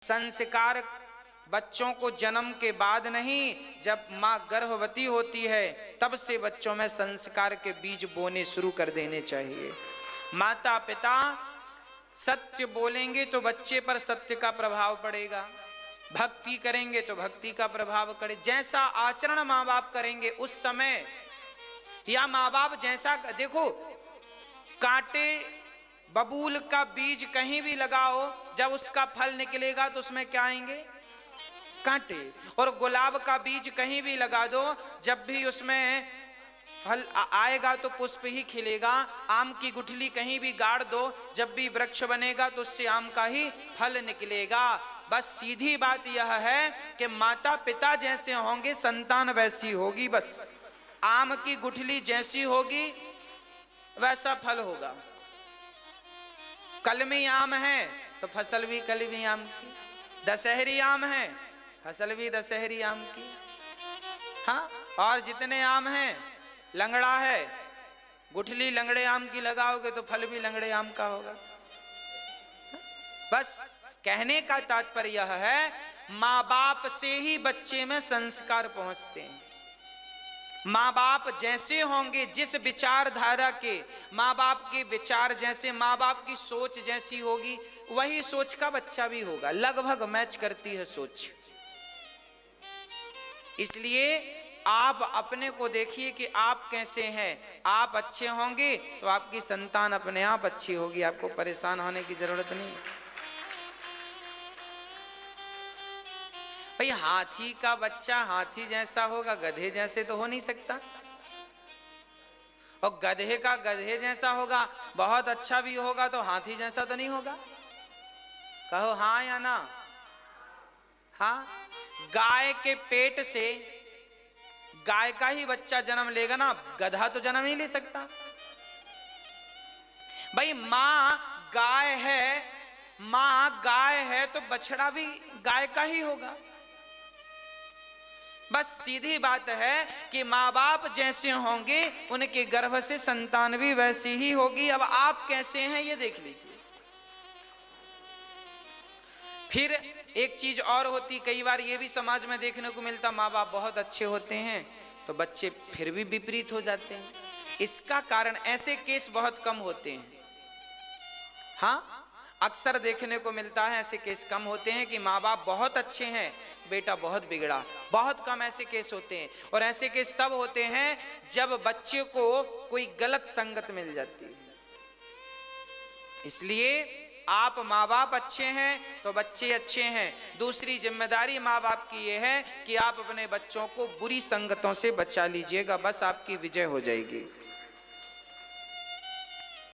संस्कार बच्चों को जन्म के बाद नहीं, जब माँ गर्भवती होती है तब से बच्चों में संस्कार के बीज बोने शुरू कर देने चाहिए। माता पिता सत्य बोलेंगे तो बच्चे पर सत्य का प्रभाव पड़ेगा, भक्ति करेंगे तो भक्ति का प्रभाव पड़े। जैसा आचरण माँ बाप करेंगे उस समय, या माँ बाप जैसा, देखो कांटे बबूल का बीज कहीं भी लगाओ, जब उसका फल निकलेगा तो उसमें क्या आएंगे? कांटे। और गुलाब का बीज कहीं भी लगा दो, जब भी उसमें फल आएगा तो पुष्प ही खिलेगा। आम की गुठली कहीं भी गाड़ दो, जब भी वृक्ष बनेगा तो उससे आम का ही फल निकलेगा। बस सीधी बात यह है कि माता पिता जैसे होंगे संतान वैसी होगी। बस आम की गुठली जैसी होगी वैसा फल होगा। कलमी आम है तो फसल भी कलमी आम की, दशहरी आम है फसल भी दशहरी आम की। हाँ, और जितने आम हैं, लंगड़ा है गुठली लंगड़े आम की लगाओगे तो फल भी लंगड़े आम का होगा। बस कहने का तात्पर्य यह है, माँ बाप से ही बच्चे में संस्कार पहुंचते हैं। माँ बाप जैसे होंगे, जिस विचारधारा के, माँ बाप के विचार जैसे, माँ बाप की सोच जैसी होगी, वही सोच का बच्चा भी होगा। लगभग मैच करती है सोच। इसलिए आप अपने को देखिए कि आप कैसे हैं। आप अच्छे होंगे तो आपकी संतान अपने आप अच्छी होगी, आपको परेशान होने की जरूरत नहीं। भाई हाथी का बच्चा हाथी जैसा होगा, गधे जैसे तो हो नहीं सकता। और गधे का गधे जैसा होगा, बहुत अच्छा भी होगा तो हाथी जैसा तो नहीं होगा। कहो हाँ या ना? हाँ, गाय के पेट से गाय का ही बच्चा जन्म लेगा ना, गधा तो जन्म नहीं ले सकता। भाई मां गाय है तो बछड़ा भी गाय का ही होगा। बस सीधी बात है कि माँ बाप जैसे होंगे उनके गर्भ से संतान भी वैसी ही होगी। अब आप कैसे हैं ये देख लीजिए। फिर एक चीज और होती, कई बार ये भी समाज में देखने को मिलता, माँ बाप बहुत अच्छे होते हैं तो बच्चे फिर भी विपरीत हो जाते हैं। इसका कारण, ऐसे केस बहुत कम होते हैं। हाँ, अक्सर देखने को मिलता है, ऐसे केस कम होते हैं कि माँ बाप बहुत अच्छे हैं, बेटा बहुत बिगड़ा। बहुत कम ऐसे केस होते हैं। और ऐसे केस तब होते हैं जब बच्चे को कोई गलत संगत मिल जाती है। इसलिए आप माँ बाप अच्छे हैं तो बच्चे अच्छे हैं। दूसरी जिम्मेदारी माँ बाप की यह है कि आप अपने बच्चों को बुरी संगतों से बचा लीजिएगा, बस आपकी विजय हो जाएगी।